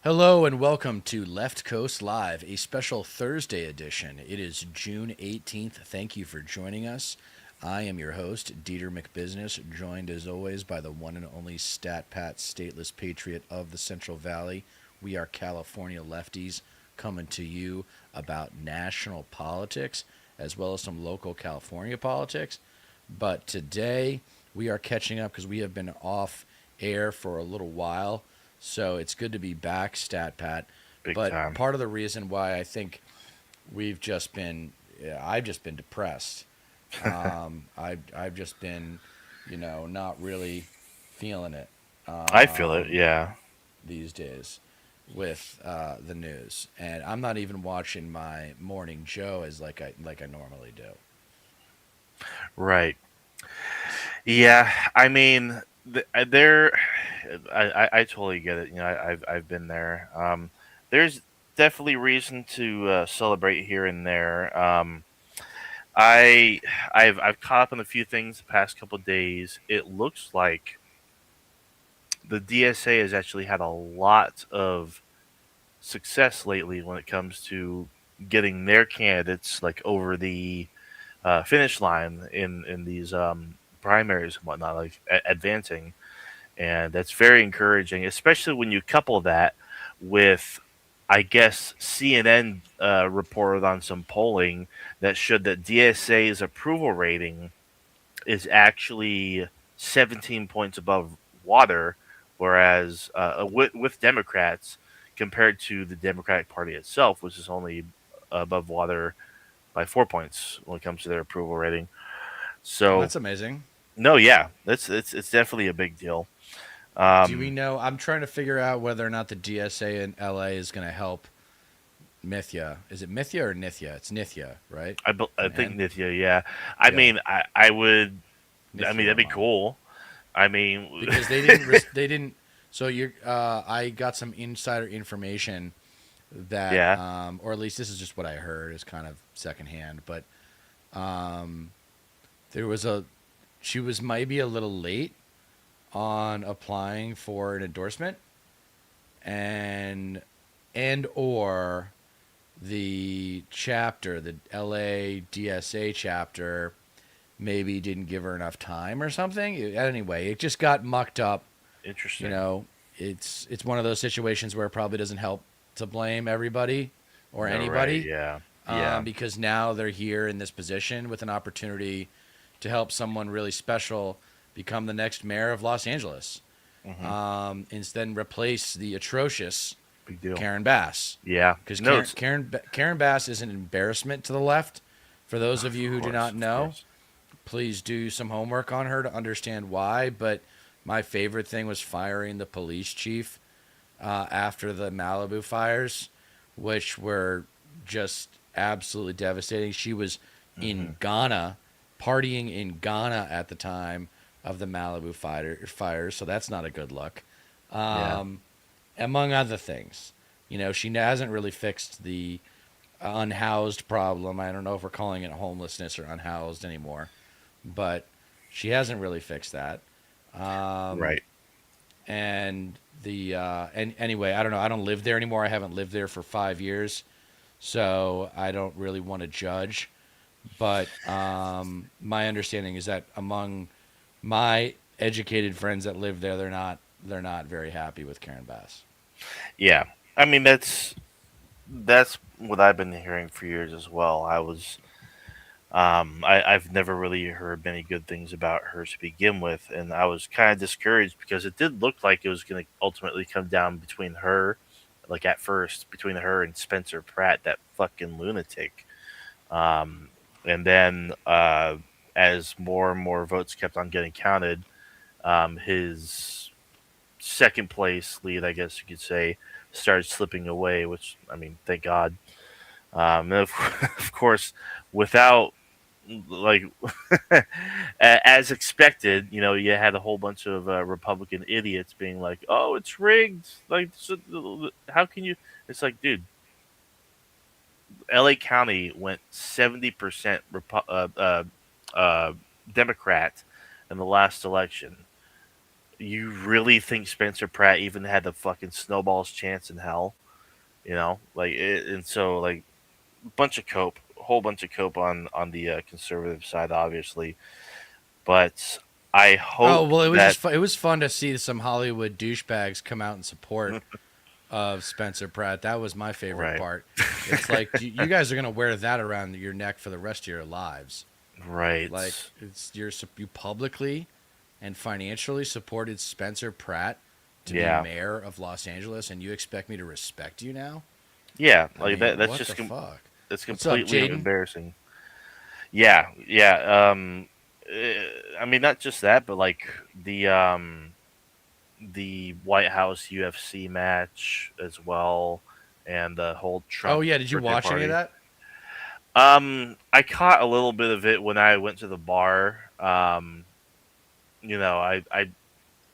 Hello and welcome to Left Coast Live, a special Thursday edition. It is June 18th. Thank you for joining us. I am your host, Dieter McBusiness, joined as always by the one and only Stat Pat Stateless Patriot of the Central Valley. We are California lefties coming to you about national politics as well as some local California politics. But today we are catching up because we have been off air for a little while. So it's good to be back, Stat Pat. Big But time. part of the reason why I think we've just been, I've just been depressed. I've just been, not really feeling it I feel it. um, Yeah. these days with the news, and I'm not even watching my morning Joe as like I normally do. Right. Yeah. I mean, there. I totally get it. I've been there. There's definitely reason to celebrate here and there. I I've caught up on a few things the past couple of days. It looks like the DSA has actually had a lot of success lately when it comes to getting their candidates like over the finish line in these primaries and whatnot, like advancing, and that's very encouraging, especially when you couple that with, I guess, CNN reported on some polling that showed that DSA's approval rating is actually 17 points above water, whereas with Democrats compared to the Democratic Party itself, which is only above water by 4 points when it comes to their approval rating. Well, So that's amazing. no, yeah, that's it's definitely a big deal. Do we Um, know? I'm trying to figure out whether or not the DSA in LA is going to help Mithya. Is it Mithya or Nithya? It's Nithya, right? With I an think N? Nithya, yeah. I Yeah, mean, I would. I mean, Nithya that'd be Raman. cool. I mean, Because they didn't. So you I got some insider information that, yeah, or at least this is just what I heard, is kind of secondhand. But um, there was a, she was maybe a little late on applying for an endorsement, and or the chapter, the LA DSA chapter, maybe didn't give her enough time or something. Anyway, it just got mucked up. You interesting. know, it's one of those situations where it probably doesn't help to blame everybody or No, right? anybody, Yeah, yeah. because now they're here in this position with an opportunity to help someone really special become the next mayor of Los Angeles, Hmm. instead replace the atrocious Big deal. Karen Bass. Yeah. Because No, it's Karen Bass is an embarrassment to the left. For those of of you who do course, not of know, course. please do some homework on her to understand why. But my favorite thing was firing the police chief after the Malibu fires, which were just absolutely devastating. She was Hmm. in Ghana, partying in Ghana at the time of the fires, so that's not a good look. Yeah. Um, among other things, she hasn't really fixed the unhoused problem. I don't know if we're calling it homelessness or unhoused anymore, but she hasn't really fixed that. Um, Right. and and anyway, I don't know. I don't live there anymore. I haven't lived there for 5 years, so I don't really want to judge. But my understanding is that among my educated friends that live there, they're not very happy with Karen Bass. Yeah. I mean, that's what I've been hearing for years as well. I've never really heard many good things about her to begin with, and I was kind of discouraged because it did look like it was going to ultimately come down between her, like at first, between her and Spencer Pratt, that fucking lunatic. Um, and then as more and more votes kept on getting counted, his second place lead, I guess you could say, started slipping away. Which, I mean, thank God. And of course, without like as expected, you had a whole bunch of Republican idiots being like, "Oh, it's rigged." Like, how can you? It's like, dude, LA County went 70% Democrat in the last election. you really think Spencer Pratt even had the fucking snowball's chance in hell? And so like bunch of cope, a whole bunch of cope on the conservative side, obviously. But I Oh hope well, it was that just it was fun to see some Hollywood douchebags come out in support of Spencer Pratt. That was my favorite right, part. It's like you guys are gonna wear that around your neck for the rest of your lives. Like right, you publicly and financially supported Spencer Pratt to be yeah, mayor of Los Angeles, and you expect me to respect you now? yeah, I like mean, that's what just the fuck? that's What's up, completely Jaden? embarrassing. Yeah, yeah. I mean, not just that, but like the um the White House UFC match as well, and the whole Oh Trump yeah, did you birthday watch any of party. that? I caught a little bit of it when I went to the bar. I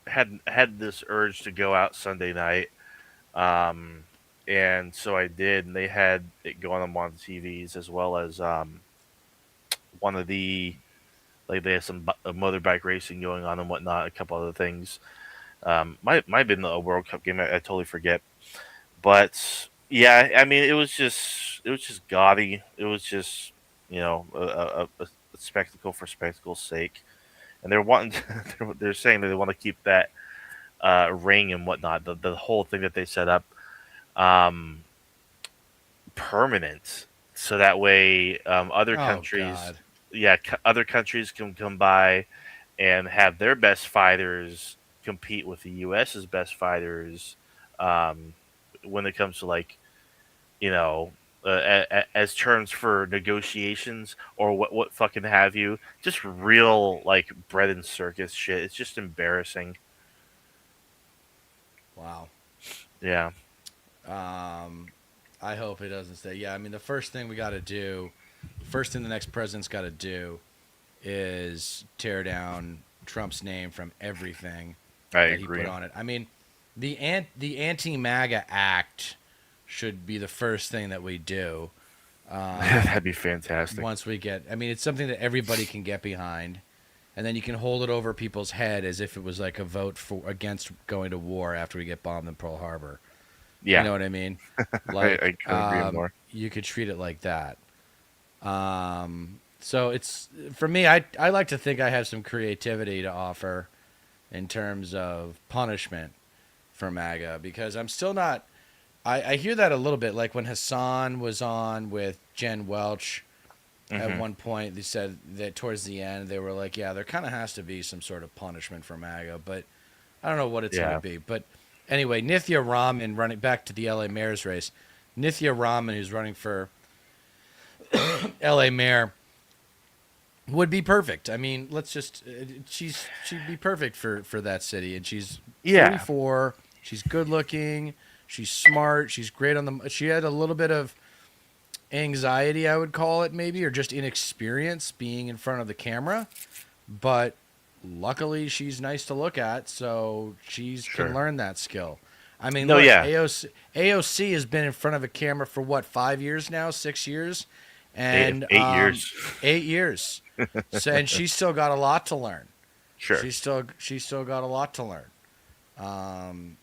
had this urge to go out Sunday night, um, and so I did. And they had it going on the TVs as well as one of the like they had some motorbike racing going on and whatnot, a couple other things. Might have been a World Cup game. I totally forget. But yeah, I mean, it was just gaudy. It was just a spectacle for spectacle's sake, and they're wanting they're saying that they want to keep that ring and whatnot, the whole thing that they set up, um, permanent, so that way other Oh countries, God. yeah, other countries can come by and have their best fighters compete with the U.S.'s best fighters, um, when it comes to like you know, as terms for negotiations or what fucking have you. Just real like bread and circus shit. It's just embarrassing. Wow. Yeah. Um, I hope it doesn't stay. Yeah, I mean, the first thing we got to do, first thing the next president's got to do is tear down Trump's name from everything I that he put agree. on it. I mean, the anti MAGA Act should be the first thing that we do. That'd be fantastic. Once we get, I mean, it's something that everybody can get behind, and then you can hold it over people's head as if it was like a vote for against going to war after we get bombed in Pearl Harbor. You Yeah, know what I mean? I Like, couldn't agree more. you could treat it like that. So it's for me. I like to think I have some creativity to offer in terms of punishment for MAGA because I'm still not. I hear that a little bit. Like when Hassan was on with Jen Welch at Hmm. one point, they said that towards the end they were like, "Yeah, there kind of has to be some sort of punishment for MAGA," but I don't know what it's going to Yeah. be. But anyway, Nithya Raman running back to the LA mayor's race. Nithya Raman, who's running for LA mayor, would be perfect. I mean, let's just she'd be perfect for that city, and she's Yeah. 44. She's good looking. She's smart. She's great on the. She had a little bit of anxiety, I would call it maybe, or just inexperience being in front of the camera, but luckily she's nice to look at, so she's can Sure. learn that skill. I mean, No. look, Yeah. AOC has been in front of a camera for what, 5 years now, 6 years, Eight and 8 years. 8 years. So, and she's still got a lot to learn. Sure. She's still got a lot to learn. Um,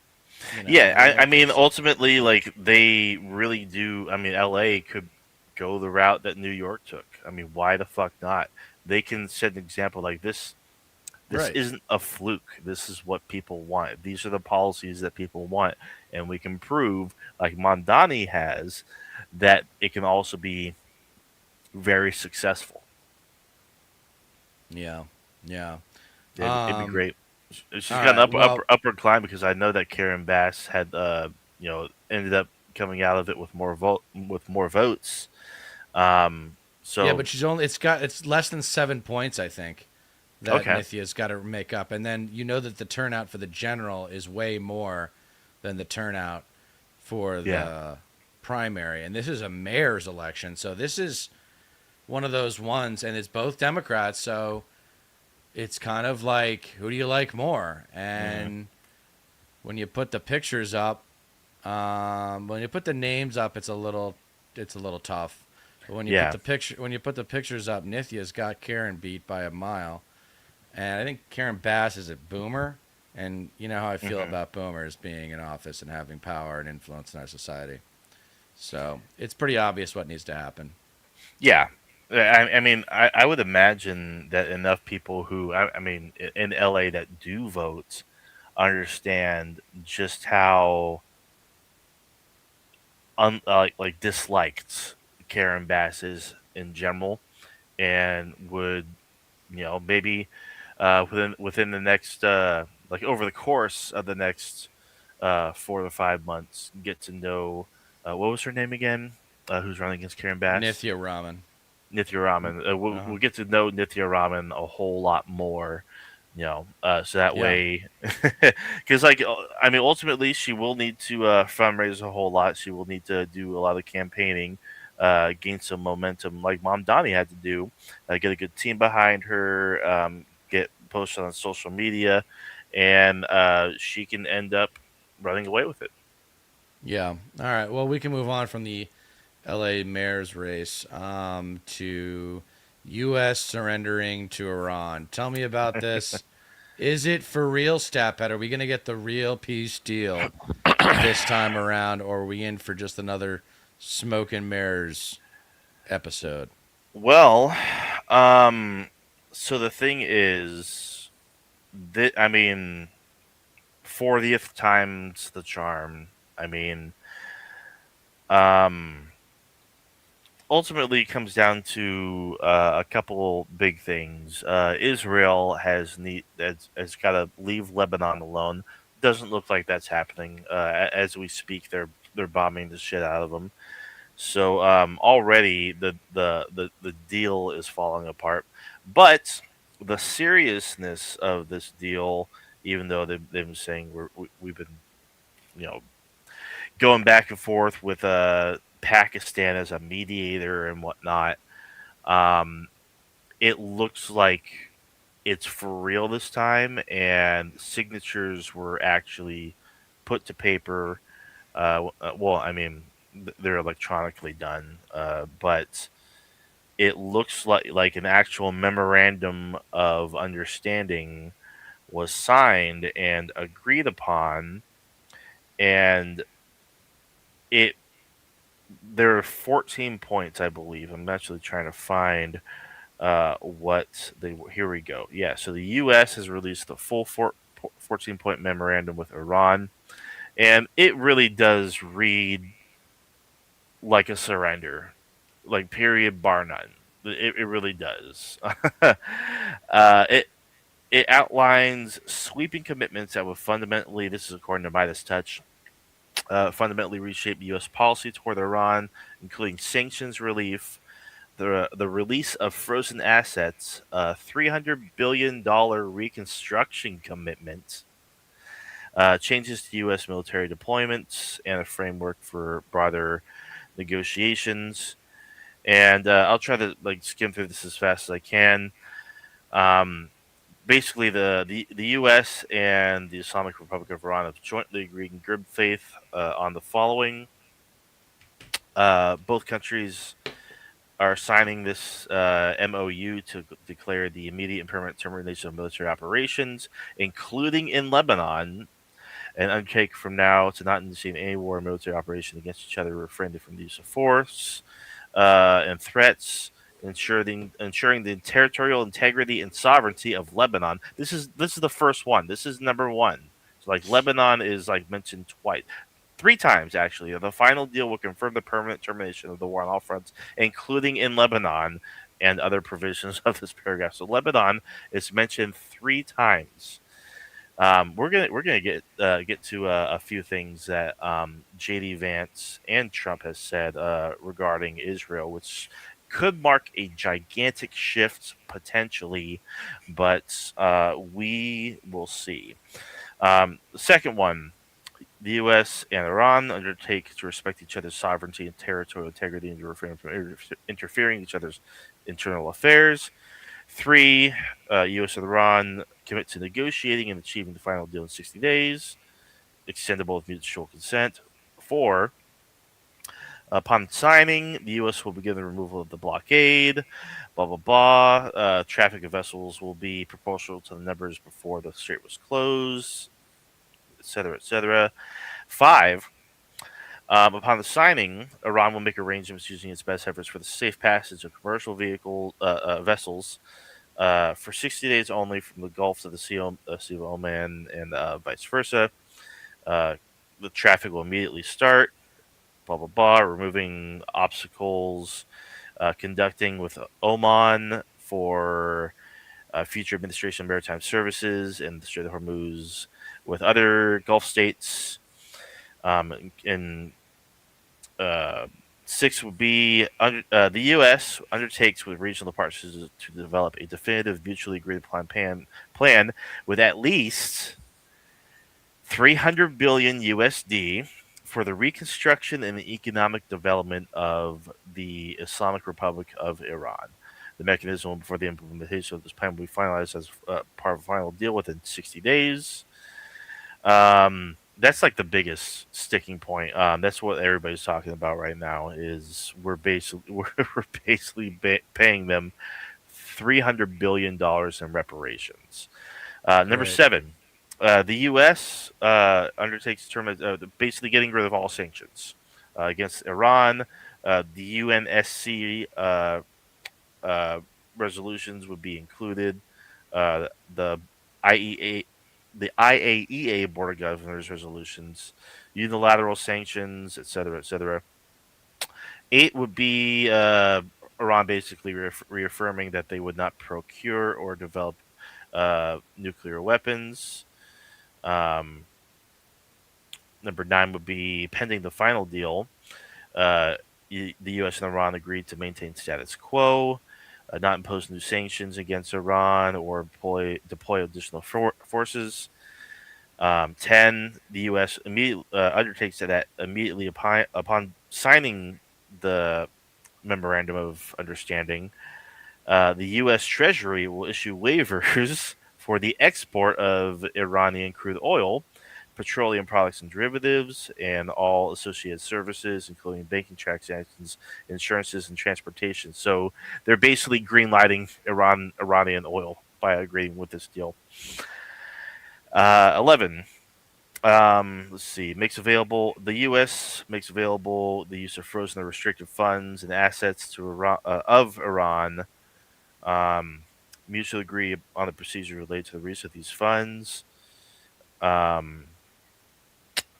Yeah. I like mean, it's ultimately, like they really do. I mean, L.A. could go the route that New York took. I mean, why the fuck not? They can set an example like this. This right. isn't a fluke. This is what people want. These are the policies that people want, and we can prove, like Mondani has, that it can also be very successful. Yeah, yeah. It'd be Um, great. She's all got an right. Well, upper climb because I know that Karen Bass had ended up coming out of it with more votes. Um, yeah, so but it's less than 7 points, I think, that okay, Nithya's got to make up, and then you know that the turnout for the general is way more than the turnout for yeah, the primary, and this is a mayor's election, so this is one of those ones, and it's both Democrats, so it's kind of like who do you like more? hmm, And when you put the pictures up, when you put the names up, it's a little tough. But yeah, when you put the pictures up, Nithya's got Karen beat by a mile, and I think Karen Bass is a boomer. And you know how I feel Hmm. about boomers being in office and having power and influence in our society. So it's pretty obvious what needs to happen. Yeah. I mean, I would imagine that enough people who, I mean, in LA that do vote understand just how like disliked Karen Bass is in general, and would, maybe within the next like over the course of the next 4 to 5 months, get to know what was her name again? Who's running against Karen Bass? Nithya Raman. Nithya Raman. Uh-huh. We'll get to know Nithya Raman a whole lot more, so that Yeah. way, because like I mean, ultimately, she will need to fundraise a whole lot. She will need to do a lot of campaigning, gain some momentum, like Mom Donnie had to do, get a good team behind her, get posted on social media, and she can end up running away with it. Yeah. All right. Well, we can move on from the LA mayor's race to U.S. surrendering to Iran. Tell me about this. Is it for real, Stappet? Are we going to get the real peace deal this time around, or are we in for just another smoke and mirrors episode? Well, um, so the thing is, that I mean, 40th time's the charm. I mean, um, ultimately it comes down to a couple big things. Israel has got to leave Lebanon alone. Doesn't look like that's happening. As we speak, they're bombing the shit out of them. So already the deal is falling apart. But the seriousness of this deal, even though they've been saying we've been, you know going back and forth with Pakistan as a mediator and whatnot, um, it looks like it's for real this time, and signatures were actually put to paper. Well, I mean, they're electronically done, but it looks like an actual memorandum of understanding was signed and agreed upon, and it there are 14 points, I believe. I'm actually trying to find what they were. Here we go. Yeah, so the U.S. has released the full 14-point memorandum with Iran, and it really does read like a surrender, like period, bar none. It really does. It outlines sweeping commitments that would fundamentally, this is according to Midas Touch, fundamentally reshape U.S. policy toward Iran, including sanctions relief, the release of frozen assets, a $300 billion reconstruction commitment, changes to U.S. military deployments, and a framework for broader negotiations. And I'll try to like skim through this as fast as I can. Um, Basically, the U.S. and the Islamic Republic of Iran have jointly agreed in good faith on the following. Both countries are signing this MOU to declare the immediate and permanent termination of military operations, including in Lebanon, and undertake from now to not initiate any war or military operation against each other, refraining from the use of force and threats. Ensuring the territorial integrity and sovereignty of Lebanon. This is the first one. This is number one. So like Lebanon is like mentioned twice, three times actually. The final deal will confirm the permanent termination of the war on all fronts, including in Lebanon, and other provisions of this paragraph. So Lebanon is mentioned three times. We're gonna get to a few things that JD Vance and Trump has said regarding Israel, which could mark a gigantic shift potentially, but we will see. The second one, the U.S. and Iran undertake to respect each other's sovereignty and territorial integrity and to refrain from interfering in each other's internal affairs. Three, U.S. and Iran commit to negotiating and achieving the final deal in 60 days, extendable with mutual consent. Four, Upon signing, the U.S. will begin the removal of the blockade. Blah blah blah. Traffic of vessels will be proportional to the numbers before the strait was closed, etc., etc. Five. Upon the signing, Iran will make arrangements using its best efforts for the safe passage of commercial vessels for 60 days only from the Gulf to the Sea of Oman and vice versa. Uh, the traffic will immediately start. Blah blah blah. Removing obstacles, conducting with Oman for future administration of maritime services and the Strait of Hormuz with other Gulf states. And uh, six would be the U.S. undertakes with regional partners to develop a definitive, mutually agreed upon plan with at least 300 billion USD for the reconstruction and the economic development of the Islamic Republic of Iran. The mechanism for the implementation of this plan will be finalized as part of a final deal within 60 days. That's like the biggest sticking point. That's what everybody's talking about right now. Is we're basically paying them $300 billion in reparations. Number Right. seven, the U.S. Undertakes term basically getting rid of all sanctions against Iran. The UNSC uh, resolutions would be included. The IEA, the IAEA Board of Governors resolutions, unilateral sanctions, etc., etc. Eight would be Iran basically reaffirming that they would not procure or develop nuclear weapons. Um, Number nine would be pending the final deal. Uh, the U.S. and Iran agreed to maintain status quo, not impose new sanctions against Iran or deploy additional forces. 10. The U.S. undertakes that immediately upon signing the memorandum of understanding, the U.S. Treasury will issue waivers for the export of Iranian crude oil, petroleum products and derivatives, and all associated services, including banking transactions, insurances, and transportation. So they're basically greenlighting Iranian oil by agreeing with this deal. 11. Let's see. Makes available the U.S. makes available the use of frozen or restricted funds and assets to of Iran. Um, Mutually agree on the procedure related to the release of these funds. Um,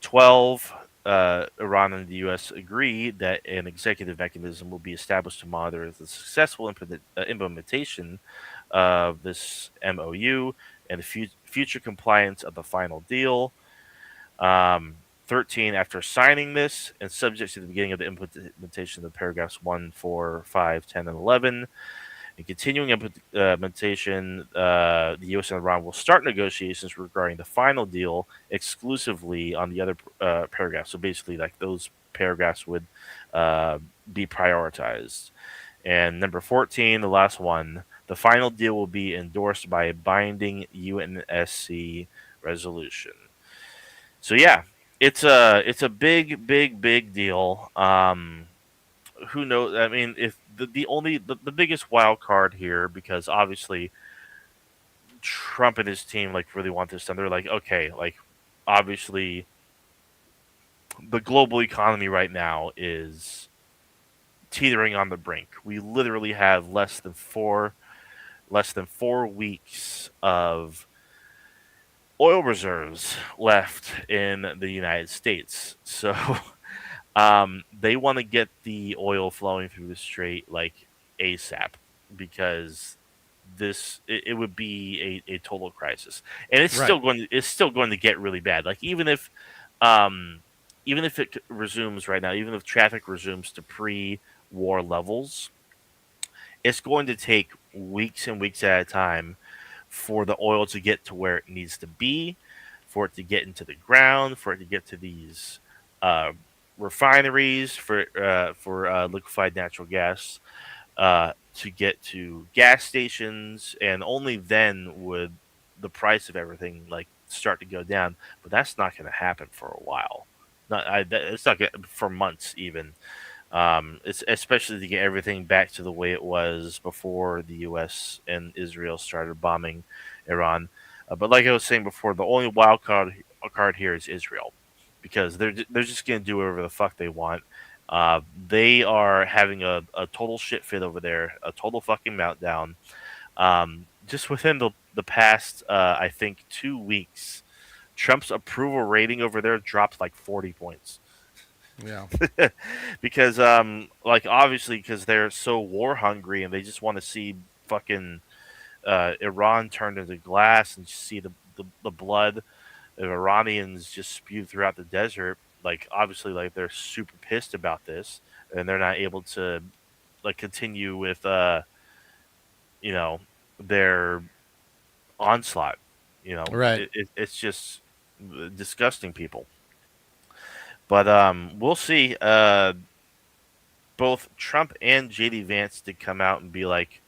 12. Iran and the U.S. agree that an executive mechanism will be established to monitor the successful implementation of this MOU and the future compliance of the final deal. 13. After signing this and subject to the beginning of the implementation of paragraphs 1, 4, 5, 10, and 11, in continuing implementation, the U.S. and Iran will start negotiations regarding the final deal exclusively on the other paragraphs. So basically, like those paragraphs would uh, be prioritized. And number 14, the last one, the final deal will be endorsed by a binding UNSC resolution. So yeah, it's a big deal. Who knows? I mean, if the biggest wild card here, because obviously Trump and his team like really want this done. They're like, okay, like obviously the global economy right now is teetering on the brink. We literally have less than 4 weeks of oil reserves left in the United States. So they want to get the oil flowing through the strait like ASAP because it would be a total crisis, and Right. it's still going to get really bad. Like um, even if it resumes right now, even if traffic resumes to pre-war levels, it's going to take weeks and weeks at a time for the oil to get to where it needs to be, for it to get into the ground, for it to get to these uh, refineries for liquefied natural gas, to get to gas stations, and only then would the price of everything like start to go down. But that's not going to happen for a while. It's not gonna, for months even. It's especially to get everything back to the way it was before the U.S. and Israel started bombing Iran. But like I was saying before, the only wild card here is Israel, because they're just gonna do whatever the fuck they want. They are having a total shit fit over there, a total fucking meltdown. Just within the past, I think 2 weeks, Trump's approval rating over there dropped like 40 points. Yeah. Because like obviously because they're so war hungry and they just want to see fucking Iran turned into glass and see the blood of Iranians just spewed throughout the desert. Like obviously like they're super pissed about this and they're not able to like continue with you know their onslaught. Right. It's just disgusting people. But we'll see. Both Trump and JD Vance did come out and be like,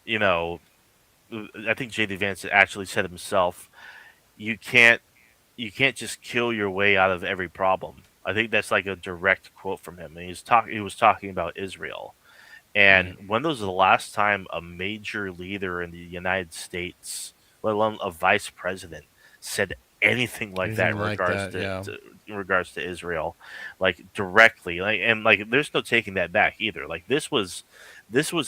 you know, I think JD Vance actually said himself, you can't you can't just kill your way out of every problem. I think that's like a direct quote from him. And he was talking about Israel. And Right. when was the last time a major leader in the United States, let alone a vice president, said anything like that Anything like that? Yeah. in regards to Israel, like directly, like and like there's no taking that back either. Like this was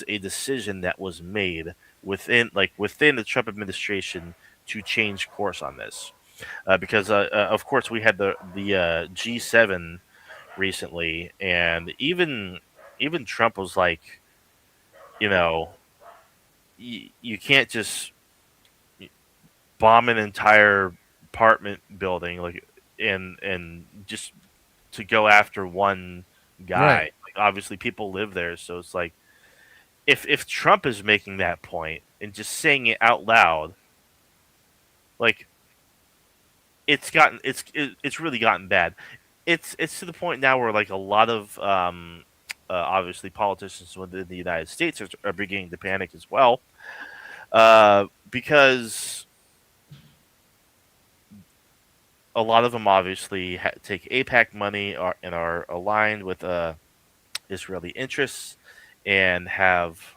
a decision that was made within the Trump administration to change course on this, because of course we had the G7 recently, and even Trump was like, you know, you can't just bomb an entire apartment building like and just to go after one Right. guy. Like obviously people live there, so it's like if Trump is making that point and just saying it out loud, like it's really gotten bad. It's to the point now where like a lot of obviously politicians within the United States are beginning to panic as well, because a lot of them obviously take APAC money and are aligned with Israeli interests and have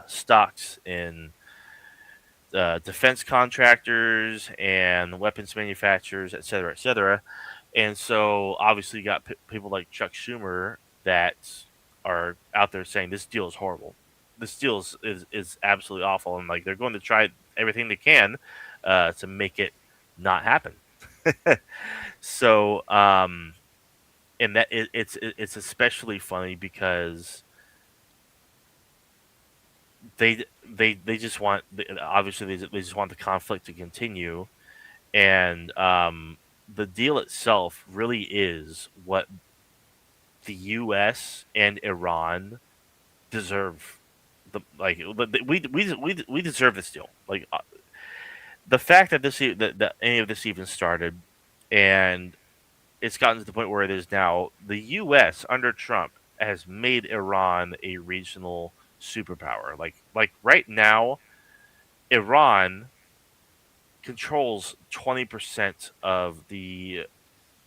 stocks in defense contractors and weapons manufacturers, et cetera, et cetera. And so obviously you got people like Chuck Schumer that are out there saying this deal is horrible. This deal is absolutely awful, and like they're going to try everything they can to make it not happen. So, and it's especially funny because they just want obviously they just want the conflict to continue, and the deal itself really is what the U.S. and Iran deserve. We deserve this deal. Like the fact that that any of this even started, and it's gotten to the point where it is now. The U.S. under Trump has made Iran a regional superpower. Like right now, Iran controls 20% of the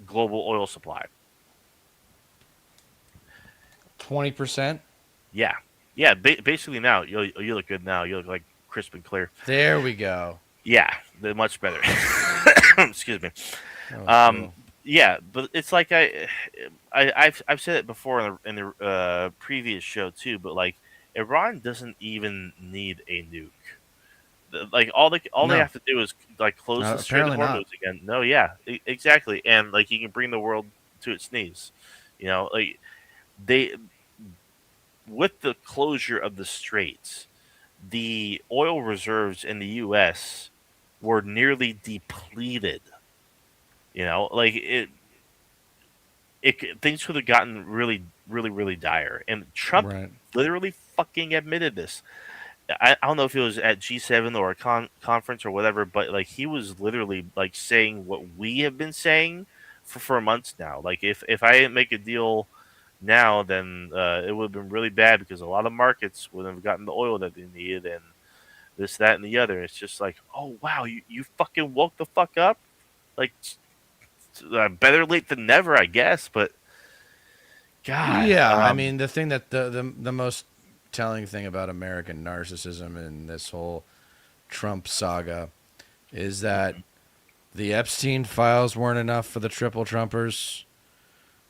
global oil supply. 20%. Yeah, yeah. Basically, now you look good. Now you look like crisp and clear. There we go. Yeah, they're much better. Excuse me. That was Um, cool. yeah, but it's like I've said it before in the previous show too. But like Iran doesn't even need a nuke. Like all they No. have to do is like close the Strait of Apparently not. Hormuz again. No, yeah, exactly, and like you can bring the world to its knees. Like they with the closure of the straits, the oil reserves in the U.S. were nearly depleted. Like things could have gotten really, really, really dire, and Trump Right. literally fucking admitted this. I don't know if it was at G7 or a conference or whatever, but like he was literally like saying what we have been saying for months now. Like if I didn't make a deal now, then it would have been really bad because a lot of markets would have gotten the oil that they needed and this, that, and the other. It's just like, oh wow, you fucking woke the fuck up. Like better late than never, I guess. But God. Yeah, I mean, the thing that the most telling thing about American narcissism in this whole Trump saga is that the Epstein files weren't enough for the triple Trumpers.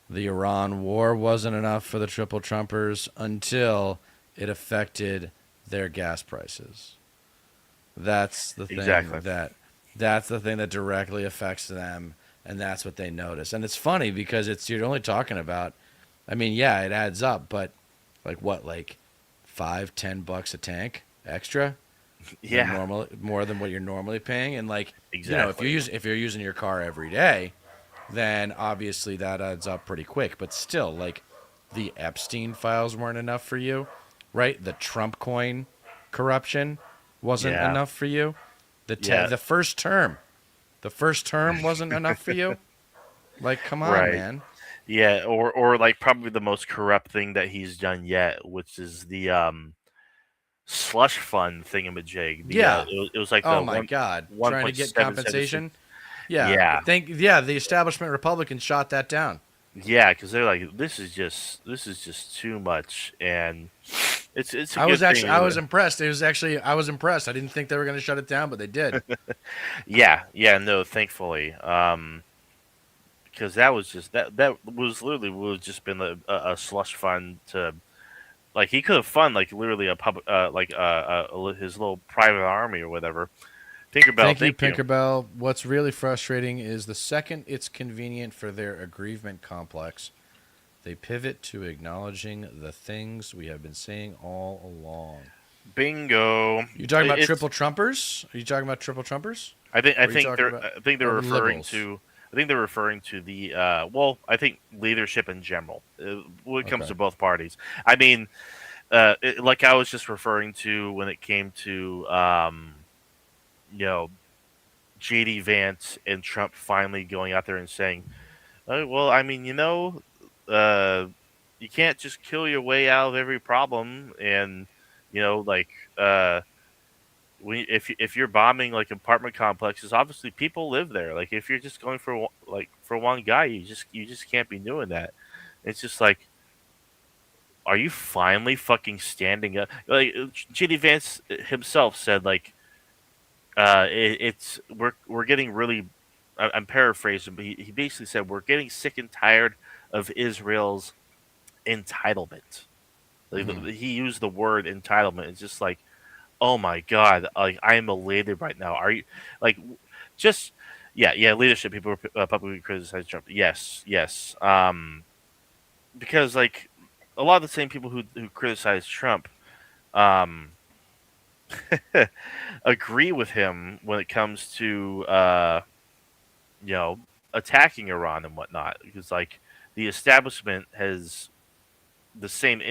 The Iran war wasn't enough for the triple Trumpers until it affected their gas prices. That's the Exactly. thing that directly affects them, and that's what they notice. And it's funny because it's you're only talking about. I mean, yeah, it adds up, but like what, like $5-10 a tank extra than Yeah. normal, more than what you're normally paying. And like, Exactly. if you're using your car every day, then obviously that adds up pretty quick. But still, like, the Epstein files weren't enough for you, right? The Trump coin corruption wasn't Yeah. enough for you. Yeah. The first term wasn't enough for you. Like, come on, Right. man. Yeah. Or like probably the most corrupt thing that he's done yet, which is the slush fund thingamajig. Yeah. It was like Oh the my one God. one Trying to point get seven seven six. compensation. Yeah. Yeah. The establishment Republicans shot that down. Yeah, because they're like, this is just too much, and it's a good thing. I was impressed. I was impressed. I didn't think they were going to shut it down, but they did. Yeah, yeah, no, thankfully, because that was just that was literally would have just been a slush fund to like he could have fund like literally a public his little private army or whatever. Tinkerbell, Thank you, thank you. Pinkerbell. What's really frustrating is the second it's convenient for their aggrievement complex, they pivot to acknowledging the things we have been saying all along. Bingo. You talking about It's triple Trumpers? Are you talking about triple Trumpers? I Or are you think talking about they're or referring liberals? to the I think leadership in general when it comes Okay. to both parties. I mean, like I was just referring to when it came to you know JD Vance and Trump finally going out there and saying, well, I mean, uh, you can't just kill your way out of every problem, and like if you're bombing like apartment complexes, obviously people live there. Like if you're just going for for one guy, you just can't be doing that. It's just like, are you finally fucking standing up? Like JD Vance himself said, like it's we're getting really. I'm paraphrasing, but he basically said we're getting sick and tired of Israel's entitlement. Like Hmm. he used the word entitlement. It's just like, oh my god, like I am elated right now. Are you like just yeah, leadership people publicly criticize Trump. Yes, yes. Because like a lot of the same people who criticize Trump um agree with him when it comes to you know attacking Iran and whatnot because like the establishment has the same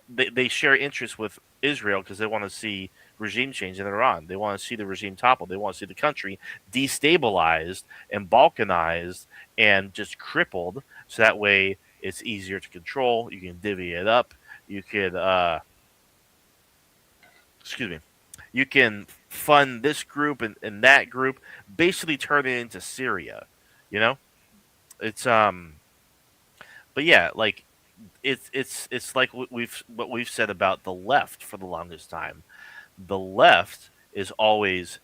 they share interests with Israel because they want to see regime change in Iran. They want to see the regime toppled. They want to see the country destabilized and balkanized and just crippled so that way it's easier to control. You can divvy it up. You could excuse me. You can fund this group and that group, basically turn it into Syria. You know? It's but yeah, like it's like what we've said about the left for the longest time. The left is always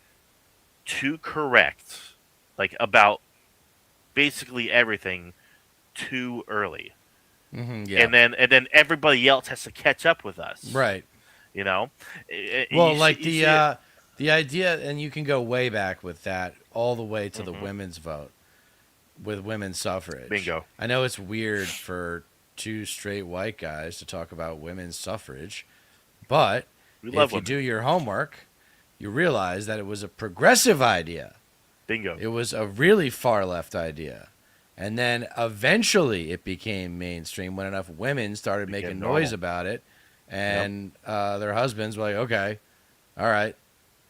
too correct, like about basically everything too early, Yeah. and then everybody else has to catch up with us. Right. You know, Well, like you see it. the idea, and you can go way back with that, all the way to the Hmm. women's vote with women's suffrage. Bingo. I know it's weird for two straight white guys to talk about women's suffrage, but We love if you women. do your homework, you realize that it was a progressive idea. Bingo. It was a really far left idea. And then eventually it became mainstream when enough women started Became making noise normal. about it. Yep. And their husbands were like, okay, all right.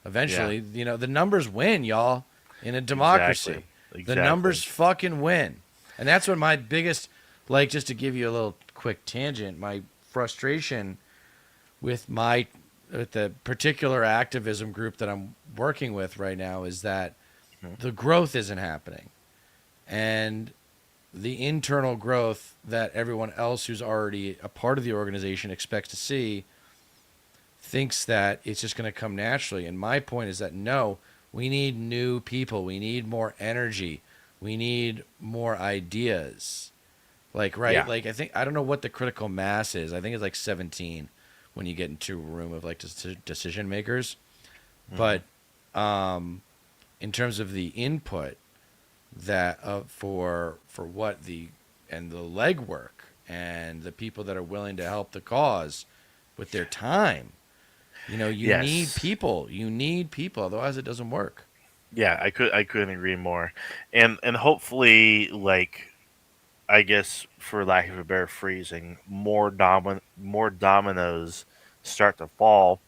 Yeah. Eventually, the numbers win, y'all, in a Exactly. democracy. The Exactly. numbers fucking win. And that's what my biggest, like, just to give you a little quick tangent, my frustration with with the particular activism group that I'm working with right now is that Mhm. the growth isn't happening. And the internal growth that everyone else who's already a part of the organization expects to see thinks that it's just going to come naturally. And my point is that no, we need new people. We need more energy. We need more ideas. Like, right? Yeah. Like, I don't know what the critical mass is. I think it's like 17 when you get into a room of like decision makers. Hmm. But in terms of the input that for what the and the legwork and the people that are willing to help the cause with their time, you need Yes. people. You need people, otherwise it doesn't work. Yeah, I couldn't agree more. And hopefully, like, I guess for lack of a better phrasing, more dominoes start to fall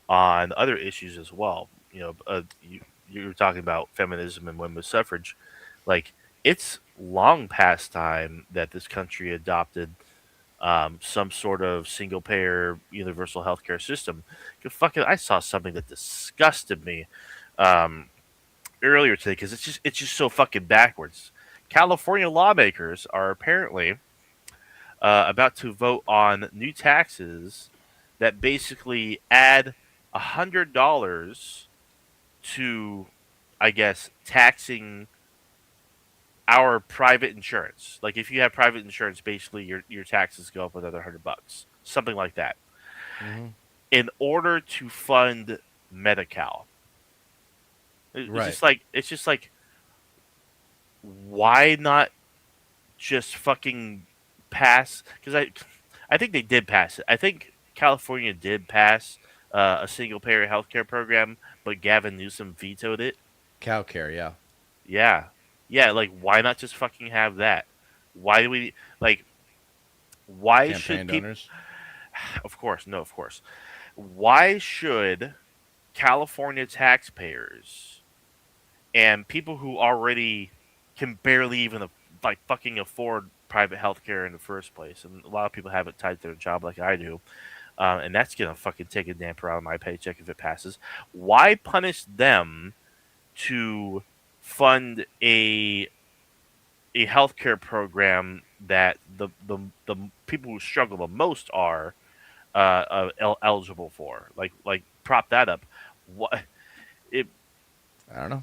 on other issues as well. You were talking about feminism and women's suffrage. Like, it's long past time that this country adopted some sort of single payer universal healthcare system. 'Cause fucking, I saw something that disgusted me um, earlier today because it's just so fucking backwards. California lawmakers are apparently about to vote on new taxes that basically add $100 to, I guess, taxing our private insurance. Like, if you have private insurance, basically your taxes go up another $100, something like that, Hmm. in order to fund Medi-Cal. Right. It's just like, why not just fucking pass? Because I think they did pass it. I think California did pass a single payer healthcare program, but Gavin Newsom vetoed it. Cow care, yeah. Yeah, yeah. Like, why not just fucking have that? Why do we like? Why should Campaign people? donors. Of course, no, of course. Why should California taxpayers and people who already can barely even like fucking afford private healthcare in the first place, and a lot of people have it tied to their job like I do, and that's gonna fucking take a damper out of my paycheck if it passes. Why punish them to fund a healthcare program that the people who struggle the most are eligible for? Like prop that up. What it I don't know.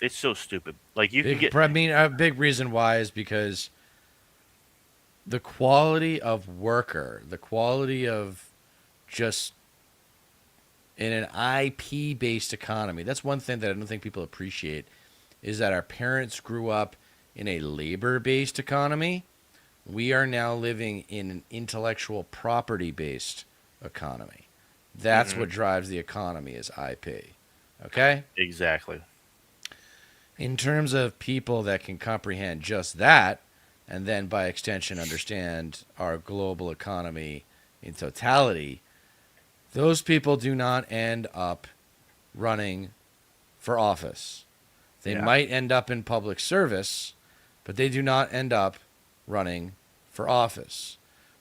it's so stupid. Like, you can Big, get. I mean, a big reason why is because the quality of worker, the quality of just in an IP based economy. That's one thing that I don't think people appreciate is that our parents grew up in a labor based economy. We are now living in an intellectual property based economy. That's Hmm. what drives the economy is IP. Okay? Exactly. In terms of people that can comprehend just that, and then by extension understand our global economy in totality, those people do not end up running for office. They Yeah. might end up in public service, but they do not end up running for office.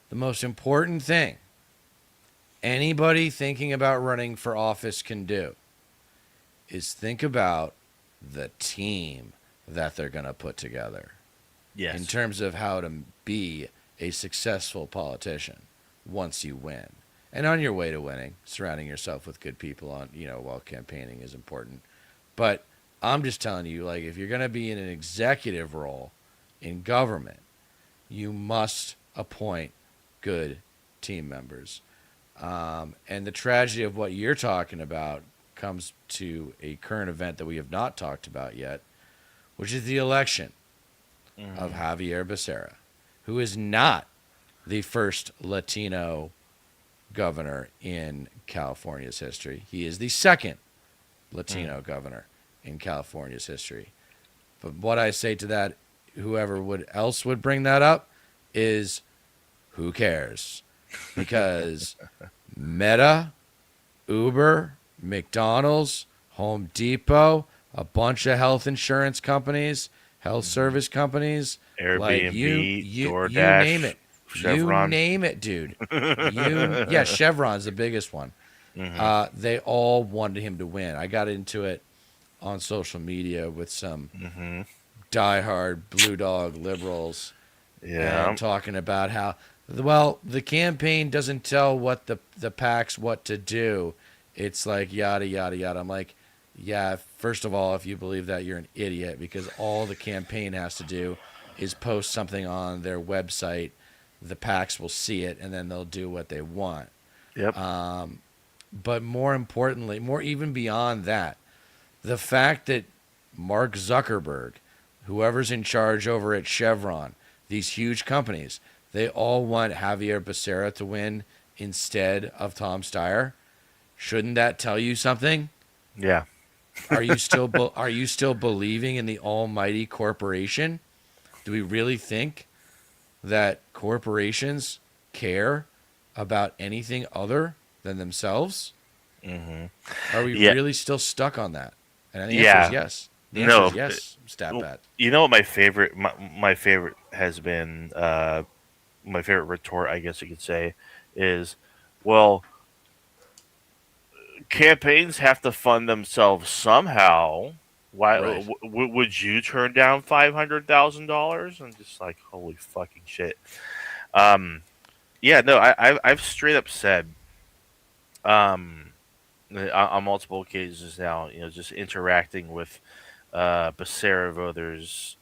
The most important thing anybody thinking about running for office can do is think about the team that they're going to put together in Yes. terms of how to be a successful politician once you win. And on your way to winning, surrounding yourself with good people while campaigning is important. But I'm just telling you, like, if you're going to be in an executive role in government, you must appoint good team members. And the tragedy of what you're talking about comes to a current event that we have not talked about yet, which is the election of Hmm. Javier Becerra, who is not the first Latino governor in California's history. He is the second Latino governor in California's history. But what I say to that, whoever would bring that up, is who cares? Because Meta, Uber, McDonald's, Home Depot, a bunch of health insurance companies, health Hmm. service companies, like Airbnb, you name DoorDash, it. You Chevron. name it, dude. Yeah, Chevron's the biggest one. Hmm. They all wanted him to win. I got into it on social media with some Hmm. diehard blue dog liberals and Yeah. talking about how, well, the campaign doesn't tell what the PACs what to do. It's like yada yada yada. I'm like, yeah. First of all, if you believe that, you're an idiot, because all the campaign has to do is post something on their website. The PACs will see it, and then they'll do what they want. Yep. But more importantly, more even beyond that, the fact that Mark Zuckerberg, whoever's in charge over at Chevron, these huge companies, they all want Javier Becerra to win instead of Tom Steyer. Shouldn't that tell you something? Yeah. Are you still believing in the almighty corporation? Do we really think that corporations care about anything other than themselves? Hmm. Are we Yeah. really still stuck on that? And the answer is Yeah. yes. The answer is No. yes, stat uh, bat. You know what my favorite has been, my favorite retort, I guess you could say, is, well, campaigns have to fund themselves somehow. Why Right. would you turn down $500,000? I'm just like, holy fucking shit. Um, yeah, no, I've straight up said, um, on multiple occasions now, just interacting with Becerra voters,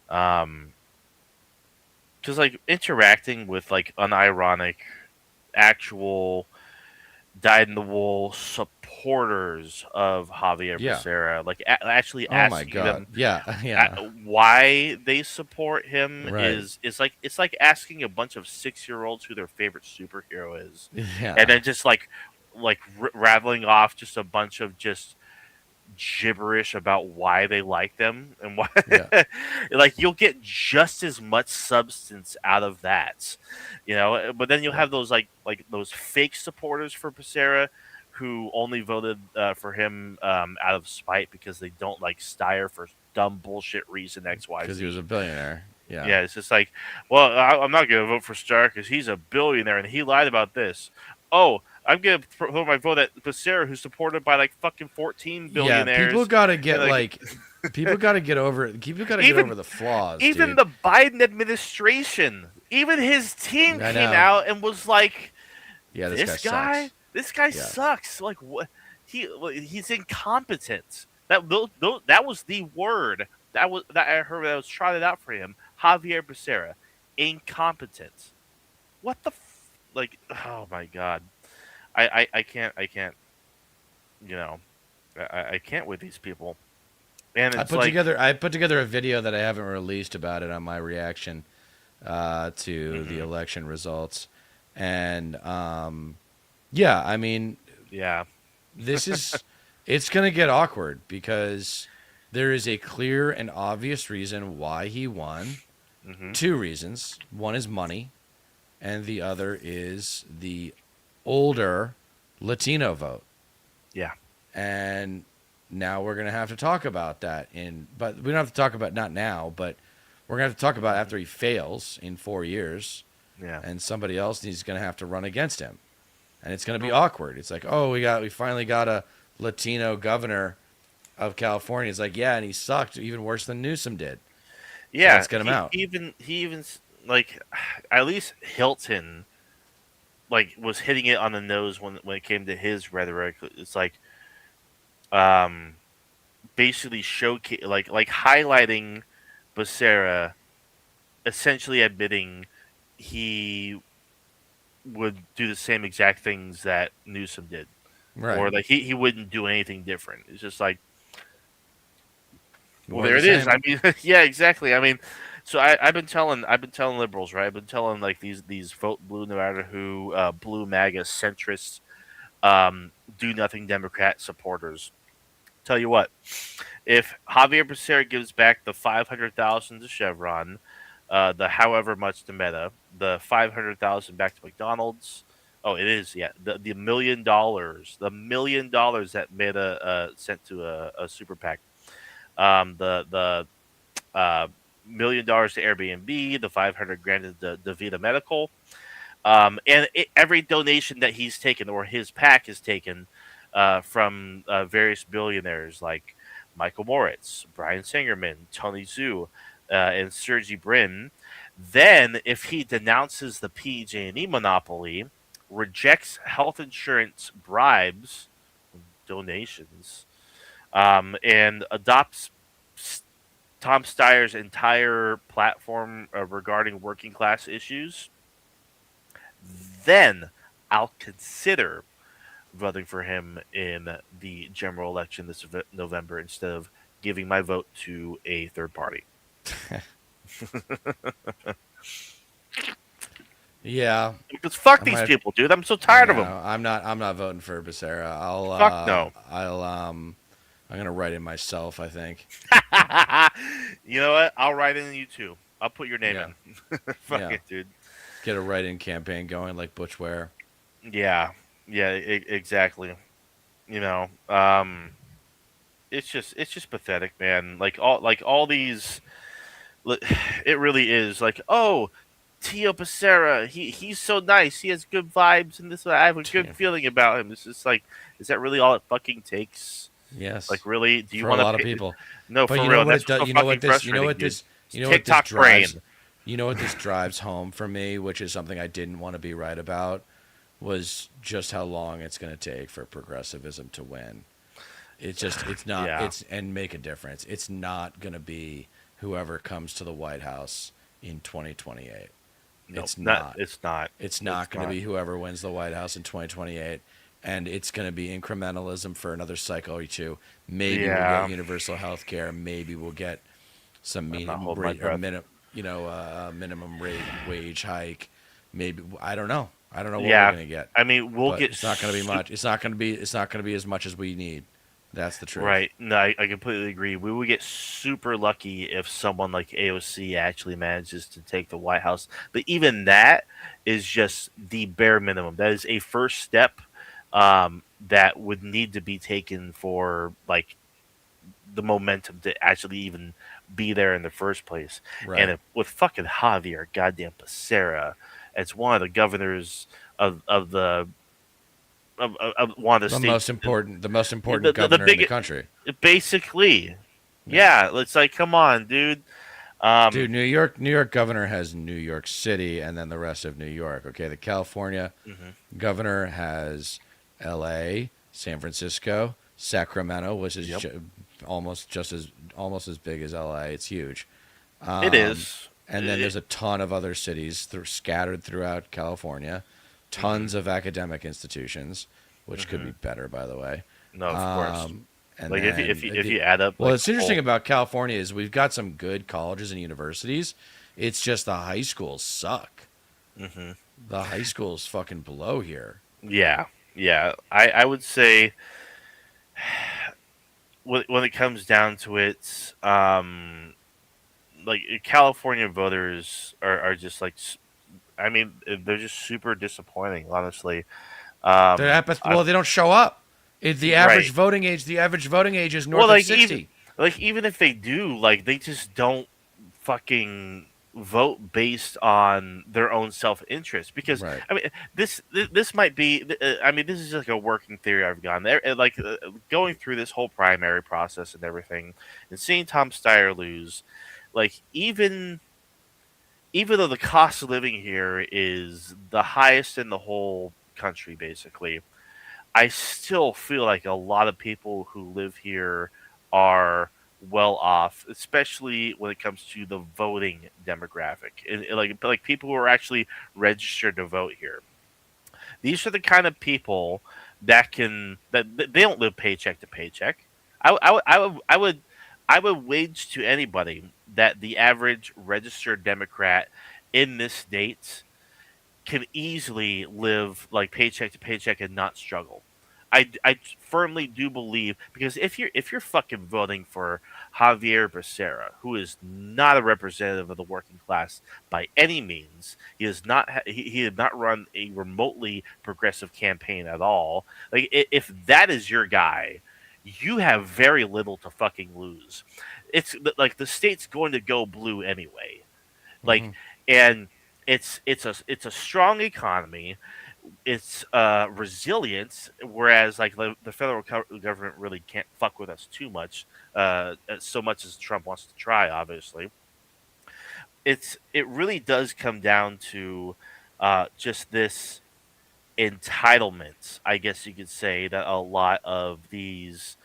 um, because like interacting with like unironic, actual dyed in the wool supporters of Javier Yeah. Becerra, like actually Oh my asking god. them Yeah. Yeah. why they support him Right. is like it's like asking a bunch of 6 year olds who their favorite superhero is, and Yeah. then just like rattling off just a bunch of just gibberish about why they like them and why Yeah. like you'll get just as much substance out of that, but then you'll Right. have those like those fake supporters for Becerra who only voted for him out of spite because they don't like Steyer for dumb bullshit reason Because he was a XYZ. billionaire. Yeah. Yeah, it's just like, well, I'm not going to vote for Starr because he's a billionaire and he lied about this. Oh, I'm going to put my vote at Becerra, who's supported by like fucking 14 Yeah. People billionaires, gotta and get like like. People gotta get over. People gotta get over even the flaws, even dude. the Biden administration, even his team I came know. out and was like, Yeah. This guy this sucks. guy Yeah. sucks. Like what? He's incompetent. That was the word that I heard that was trotted out for him. Javier Becerra, incompetent. What the like? Oh my god! I can't. You know, I can't with these people. And I it's put like, together. I put together a video that I haven't released about it on my reaction to the mhm, election results, and yeah, I mean, yeah, this is it's going to get awkward because there is a clear and obvious reason why he won. hmm, Two reasons. One is money, and the other is the older Latino vote. yeah. And now we're going to have to talk about that but we don't have to talk about not now, but we're going to have to talk about Mhm. after he fails in 4 years Yeah. and somebody else is going to have to run against him. And it's going to be No. awkward. It's like, "Oh, we finally got a Latino governor of California." It's like, "Yeah, and he sucked even worse than Newsom did." So Yeah. let's get him out. He even like at least Hilton like was hitting it on the nose when it came to his rhetoric. It's like um basically showcase like highlighting Becerra, essentially admitting he would do the same exact things that Newsom did, or Right. like he wouldn't do anything different. It's just like, well, More of there the it is. same. I mean, yeah, exactly. I mean, so I've been telling liberals, right? I've been telling like these vote blue no matter who, blue MAGA centrists, do nothing Democrat supporters. Tell you what, if Javier Becerra gives back the 500,000 to Chevron, the however much to Meta, the 500,000 back to McDonald's. Oh, it is, yeah. The $1 million that Meta sent to a super PAC. The uh, $1 million to Airbnb, the 500 grand to the Vita Medical, and every donation that he's taken or his PAC has taken, from various billionaires like Michael Moritz, Brian Sangerman, Tony Zhu, and Sergey Brin. Then, if he denounces the PG&E monopoly, rejects health insurance bribes, donations, and adopts Tom Steyer's entire platform regarding working class issues, then I'll consider voting for him in the general election this November instead of giving my vote to a third party. Yeah, Because fuck I these might. people, dude. I'm so I tired of them. know. I'm not voting for Becerra. Fuck no. I'm gonna write it myself. I think. You know what? I'll write in you too. I'll put your name Yeah. in. Fuck Yeah. it, dude. Get a write-in campaign going like Butch Ware. Yeah, yeah, exactly. You know, it's just pathetic, man. Like all these, li- it really is. Like, oh, Tio Becerra, he's so nice. He has good vibes, and this I have a good feeling about him. It's just like, is that really all it fucking takes? Like, Yes, really? Do you for a want to lot of pay? people. No, But for you know real. what That's it what's does. so fucking frustrating, dude. It's You know what this TikTok drives. brain. You know what this drives home for me, which is something I didn't want to be right about, was just how long it's going to take for progressivism to win. It's not Yeah. it's and make a difference. It's not going to be whoever comes to the White House in 2028. No, It's not. not. It's not. It's It's not going to not. be whoever wins the White House in 2028. And it's going to be incrementalism for another cycle or two. Maybe we'll get Yeah. universal health care. Maybe we'll get some I'm not minimum holding my rate or breath. minimum rate wage hike. Maybe I don't know. I don't know what we're Yeah. going to get, I mean, we'll but get it's not going to be much. It's not going to be as much as we need. That's the truth. right. No, I completely agree. We would get super lucky if someone like AOC actually manages to take the White House. But even that is just the bare minimum. That is a first step that would need to be taken for like the momentum to actually even be there in the first place. And Right. if, with fucking Javier goddamn Becerra as one of the governors of the of one of the states, The most important the governor in the big country. basically, Yeah. yeah. It's like, come on, dude. Dude, Um, New York governor has New York City and then the rest of New York. Okay, the California mhm. governor has L.A., San Francisco, Sacramento, which is Yep, almost as big as L.A. It's huge. it Um, is. and then there's a ton of other cities scattered throughout California, Mhm, tons of academic institutions, which could be mhm. better, by the way. No, of course. Um, and Like then if you add up well, like what's the interesting whole, about California is we've got some good colleges and universities. It's just the high schools suck. mhm. The high schools fucking blow here. Yeah, yeah. I would say when it comes down to it, like California voters are just like, I mean, they're just super disappointing, honestly. I, Well, they don't show up. right. The average voting age is Well, north of 60. like even if they do, like they just don't fucking vote based on their own self interest. Because Right. I mean, this might be. I mean, this is like a working theory I've gone there. Like going through this whole primary process and everything, and seeing Tom Steyer lose, like even though the cost of living here is the highest in the whole country, basically, I still feel like a lot of people who live here are well off, especially when it comes to the voting demographic, and like people who are actually registered to vote here. These are the kind of people that they don't live paycheck to paycheck. I would wage to anybody that the average registered Democrat in this state can easily live like paycheck to paycheck and not struggle. I firmly do believe, because if you're fucking voting for Javier Becerra, who is not a representative of the working class by any means, he did not run a remotely progressive campaign at all. Like if that is your guy, you have very little to fucking lose. It's like the state's going to go blue anyway. Like, Hmm. and it's a strong economy. it's resilience, whereas like the federal government really can't fuck with us too much, so much as Trump wants to try. Obviously, it really does come down to just this entitlement, I guess you could say, that a lot of these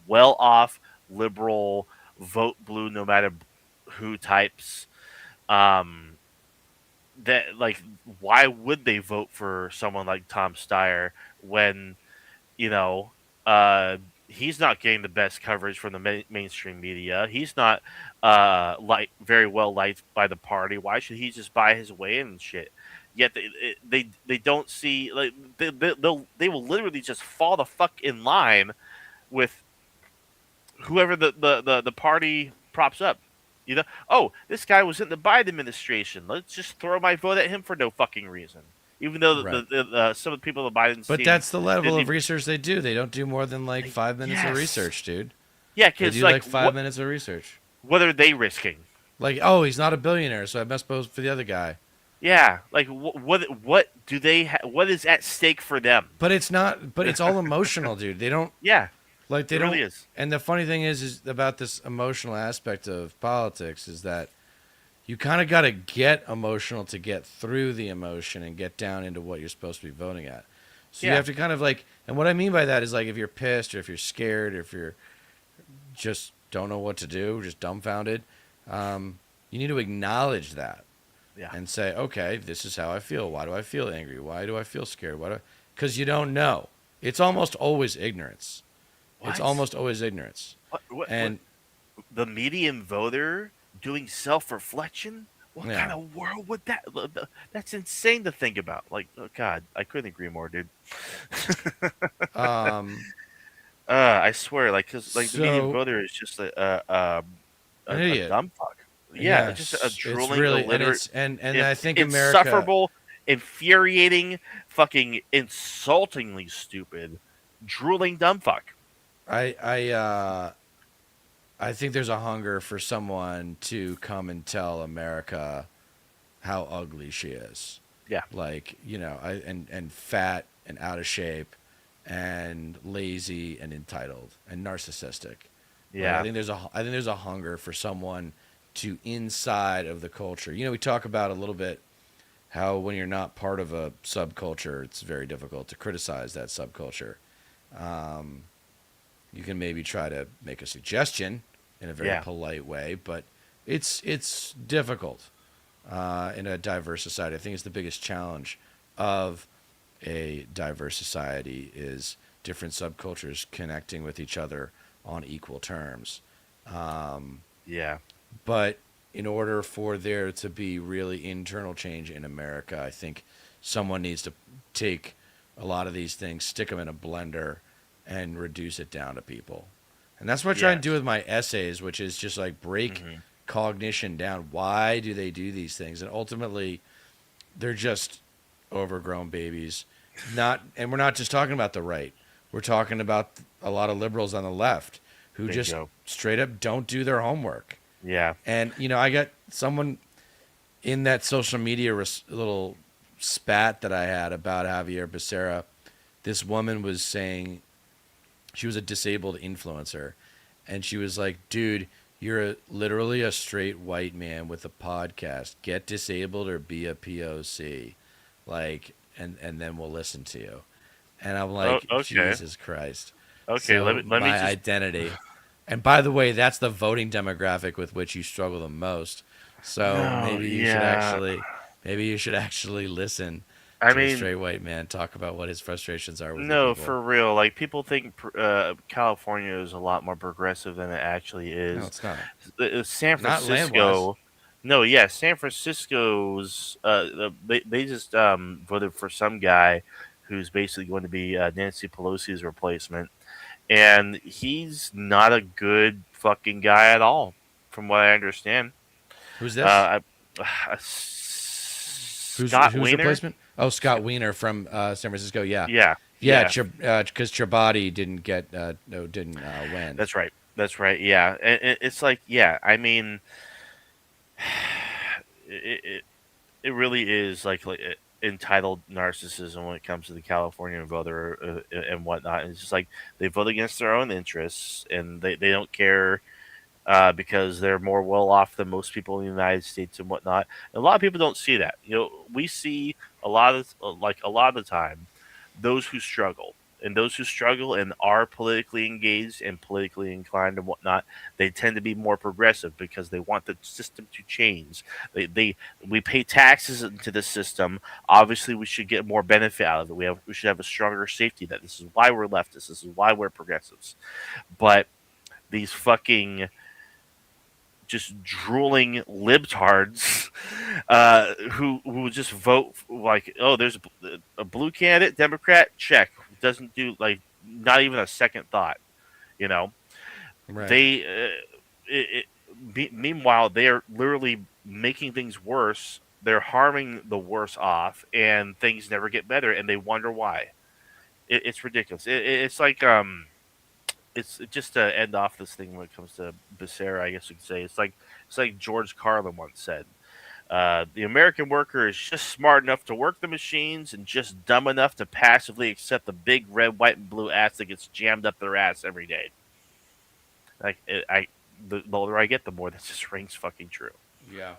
well-off liberal vote blue no matter who types, um, that like why would they vote for someone like Tom Steyer when you know he's not getting the best coverage from the mainstream media. He's not very well liked by the party. Why should he just buy his way in and shit? Yet they don't see like they will literally just fall the fuck in line with whoever the party props up. You know, oh, this guy was in the Biden administration. Let's just throw my vote at him for no fucking reason. Even though Right. some of the people in the Biden But team that's the level didn't of even research they do. They don't do more than like like, 5 minutes of yes, research, dude. yeah, They because do like like five minutes of research. what are they risking? Like, oh, he's not a billionaire, so I must vote for the other guy. Yeah, like what do they what is at stake for them? But it's not. But it's all emotional, dude. They don't Yeah, like. They it really don't. is. And the funny thing is about this emotional aspect of politics is that you kind of got to get emotional to get through the emotion and get down into what you're supposed to be voting at. So you Yeah, have to kind of like, and what I mean by that is like if you're pissed or if you're scared or if you're just don't know what to do, just dumbfounded, you need to acknowledge that yeah. and say, okay, this is how I feel. Why do I feel angry? Why do I feel scared? Why do? Because you don't know. It's almost always ignorance. It's What? almost always ignorance. What? And The median voter doing self-reflection? What kind yeah, of world would that? That's insane to think about. Like, oh God, I couldn't agree more, dude. um, I swear, like, cause like the median so voter is just an a idiot. dumb fuck. Yeah, just a Yes, it's drooling, really, and illiterate, it's and I think America. insufferable, infuriating, fucking insultingly stupid, drooling dumb fuck. I I uh, I think there's a hunger for someone to come and tell America how ugly she is. Yeah, Like, and fat and out of shape and lazy and entitled and narcissistic. Like yeah, I think there's a hunger for someone to inside of the culture. We talk about a little bit how when you're not part of a subculture, it's very difficult to criticize that subculture. Um, you can maybe try to make a suggestion in a very yeah, polite way, but it's difficult in a diverse society. I think it's the biggest challenge of a diverse society is different subcultures connecting with each other on equal terms. Um, yeah, but in order for there to be really internal change in America, I think someone needs to take a lot of these things, stick them in a blender, and reduce it down to people. And that's what I try and do yes, with my essays, which is just like break hmm cognition down. Why do they do these things? And ultimately, they're just overgrown babies. Not, and we're not just talking about the right. We're talking about a lot of liberals on the left who just bingo. straight up don't do their homework. Yeah, And I got someone in that social media little spat that I had about Javier Becerra. This woman was saying she was a disabled influencer, and she was like, "Dude, you're literally a straight white man with a podcast. Get disabled or be a POC, like, and then we'll listen to you." And I'm oh, like, okay, Jesus Christ. okay. So Let me my just identity. And by the way, that's the voting demographic with which you struggle the most. So no, yeah. maybe you should actually listen I to a mean, straight white man talk about what his frustrations are with your no, people. for real. Like people think California is a lot more progressive than it actually No, is. it's not. San Not land wise. Francisco, no, yeah, San Francisco's. They just voted for some guy who's basically going to be Nancy Pelosi's replacement, and he's not a good fucking guy at all, from what I understand. Who's this? Scott Who's Wiener. replacement? Oh, Sc- Scott Wiener from San Francisco. Yeah, yeah, yeah. yeah, Because Charbatti didn't get no didn't win. that's right. That's right. Yeah, and it's like, yeah. I mean, it really is like entitled narcissism when it comes to the California voter and whatnot. And it's just like they vote against their own interests, and they don't care because they're more well off than most people in the United States and whatnot. And a lot of people don't see that. We see a lot of the time those who struggle. And those who struggle and are politically engaged and politically inclined and whatnot, they tend to be more progressive because they want the system to change. We pay taxes into the system. Obviously, we should get more benefit out of it. We should have a stronger safety net. This is why we're leftists. This is why we're progressives. But these fucking just drooling libtards who just vote like, oh, there's a blue candidate, Democrat, check. Doesn't do like not even a second thought. You know, Right. they meanwhile they are literally making things worse. They're harming the worse off, and things never get better, and they wonder why. It's ridiculous. It's like it's just to end off this thing when it comes to Becerra, I guess you could say it's like George Carlin once said. The American worker is just smart enough to work the machines and just dumb enough to passively accept the big red, white, and blue ass that gets jammed up their ass every day. Like the older I get, the more this just rings fucking true. Yeah.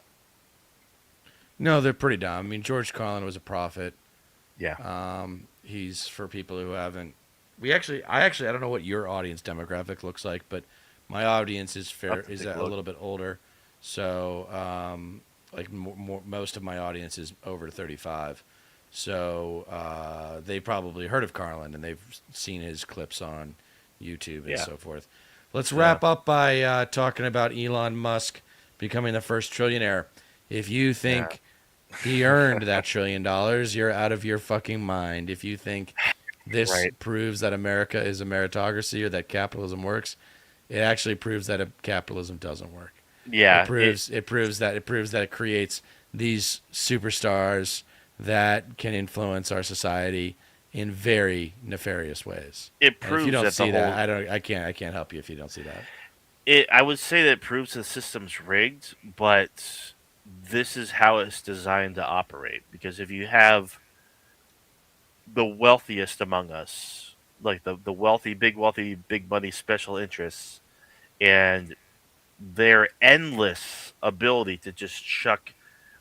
No, they're pretty dumb. I mean, George Carlin was a prophet. Yeah, He's for people who haven't. I don't know what your audience demographic looks like, but my audience I'll have to is take a a look. little bit older, so like most of my audience is over 35, so they probably heard of Carlin and they've seen his clips on YouTube and Yeah, so forth. Let's yeah, wrap up by talking about Elon Musk becoming the first trillionaire. If you yeah. think he earned that $1 trillion, you're out of your fucking mind. If you think this Right. proves that America is a meritocracy or that capitalism works, it actually proves that capitalism doesn't work. Yeah. It proves that it creates these superstars that can influence our society in very nefarious ways. It And if you proves don't that the see that, whole. I can't help you if you don't see that. I would say that it proves the system's rigged, but this is how it's designed to operate. Because if you have the wealthiest among us, like the wealthy, big money special interests, and their endless ability to just chuck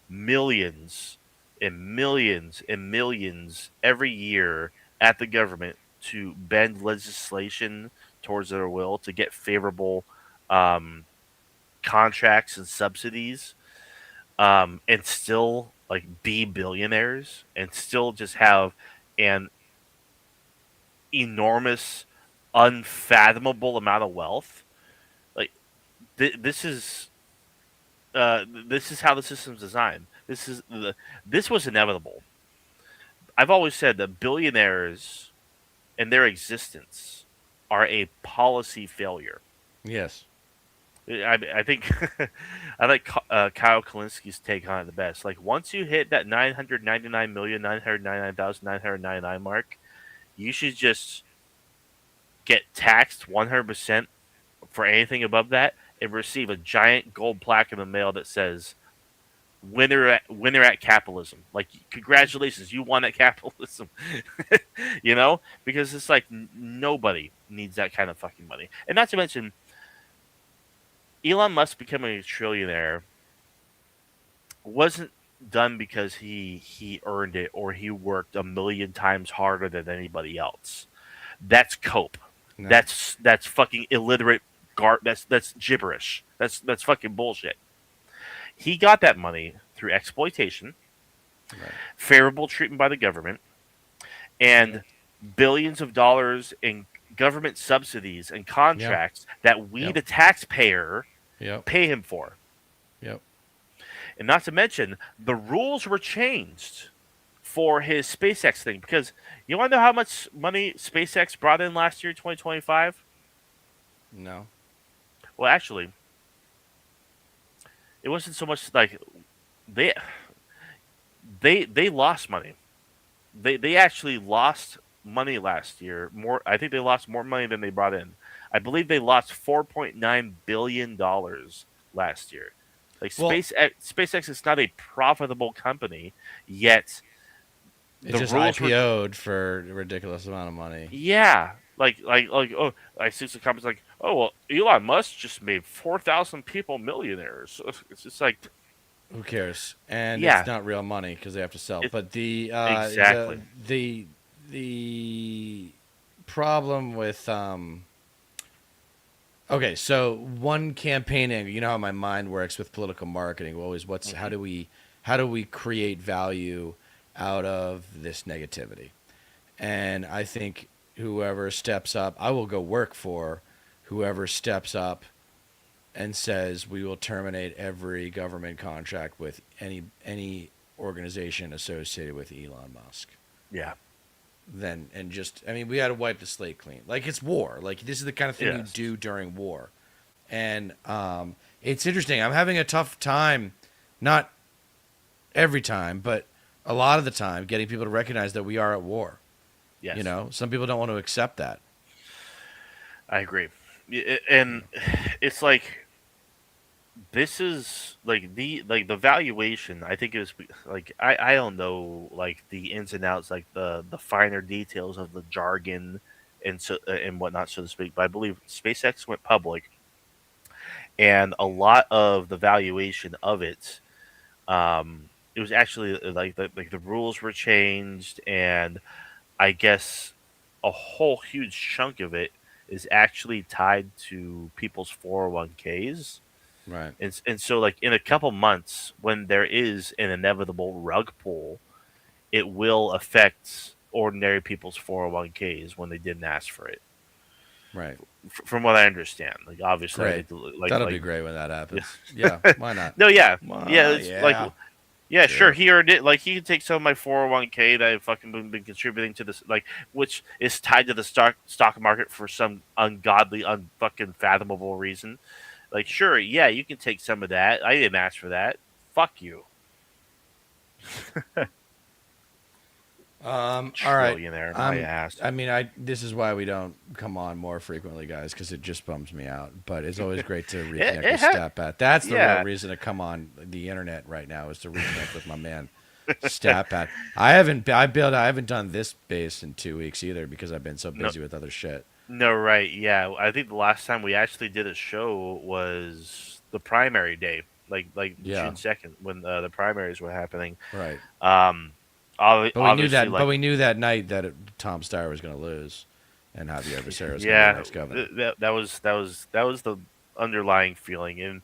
millions and millions and millions every year at the government to bend legislation towards their will to get favorable um, contracts and subsidies, and still like be billionaires and still just have an enormous, unfathomable amount of wealth. Like this is how the system's designed. This was inevitable. I've always said that billionaires and their existence are a policy failure. Yes. I think I like Kyle Kalinski's take on it the best. Like once you hit that 999,999,999 mark, you should just get taxed 100% for anything above that and receive a giant gold plaque in the mail that says winner at capitalism. Like congratulations, you won at capitalism. Because it's like nobody needs that kind of fucking money. And not to mention Elon Musk becoming a trillionaire wasn't done because he earned it or he worked a million times harder than anybody else. That's cope. No. That's fucking illiterate that's gibberish. That's fucking bullshit. He got that money through exploitation, Right. favorable treatment by the government, Yeah. and billions of dollars in government subsidies and Yeah. contracts that we Yep. the taxpayer Yep. pay him for. Yep. And not to mention, the rules were changed for his SpaceX thing because you want to know how much money SpaceX brought in last year, 2025? No. Well, actually, it wasn't so much like they they lost money. They actually lost money last year. More, I think they lost more money than they brought in. I believe they lost $4.9 billion last year. Like Well, SpaceX is not a profitable company yet. It the just rules were IPO'd for a ridiculous amount of money. yeah, like oh, I see some comments like, oh well, Elon Musk just made 4,000 people millionaires. So it's just like, Who cares? And it's yeah, not real money because they have to sell. it But exactly. the problem with okay, so one campaigning, you know how my mind works with political marketing. Always, what's Hmm. how do we create value out of this negativity? And I think whoever steps up, I will go work for whoever steps up and says we will terminate every government contract with any organization associated with Elon Musk. Yeah, Then and just I mean we got to wipe the slate clean. Like it's war. Like this is the kind of thing you yes, do during war. And it's interesting. I'm having a tough time, not every time, but a lot of the time, getting people to recognize that we are at war. You yes, know, some people don't want to accept that. I agree. And it's like this is like the valuation. I think it was like I don't know like the ins and outs, like the finer details of the jargon and whatnot, so to speak. But I believe SpaceX went public, and a lot of the valuation of it, it was actually like the rules were changed, and I guess a whole huge chunk of it is actually tied to people's 401ks. Right. And so like in a couple months when there is an inevitable rug pull, it will affect ordinary people's 401ks when they didn't ask for it. Right. From what I understand, like obviously I Great. need to That'll be like great when that yeah. happens. Yeah. Why not? No, yeah. Yeah, it's like Yeah. yeah, sure. Sure. He earned it. Like he can take some of my 401k that I've fucking been contributing to this, like which is tied to the stock market for some ungodly, unfucking fathomable reason. Like, sure, yeah, you can take some of that. I didn't ask for that. Fuck you, All right. trillionaire. My ass. I mean, this is why we don't come on more frequently, guys, because it just bums me out. But it's always great to reconnect It with had, Stat Pat. That's the real yeah. reason to come on the internet right now is to reconnect with my man Stat Pat. I haven't done this base in 2 weeks either because I've been so No, busy with other shit. no, right. Yeah, I think the last time we actually did a show was the primary day, like Yeah. June 2nd, when the primaries were happening. Right. Um, But we knew obviously, that. But like we knew that night that Tom Steyer was going to lose, and Javier Becerra was going to be the yeah, next governor. that was the underlying feeling, and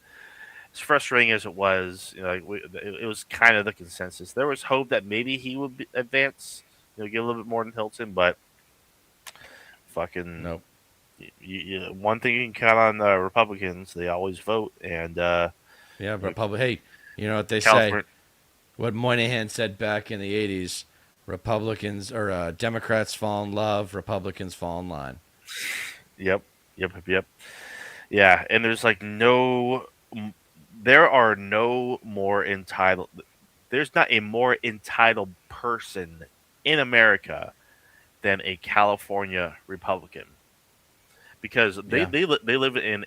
as frustrating as it was, like it was kind of the consensus. There was hope that maybe he would advance, get a little bit more than Hilton, but fucking Nope. one thing you can count on Republicans, they always vote, and Yeah. you know, Republic. Hey, you know what they say? California. What Moynihan said back in the '80s: Republicans or Democrats fall in love, Republicans fall in line. Yep, yep. Yeah, and there's like there are no more entitled. There's not a more entitled person in America than a California Republican, because Yeah. they live in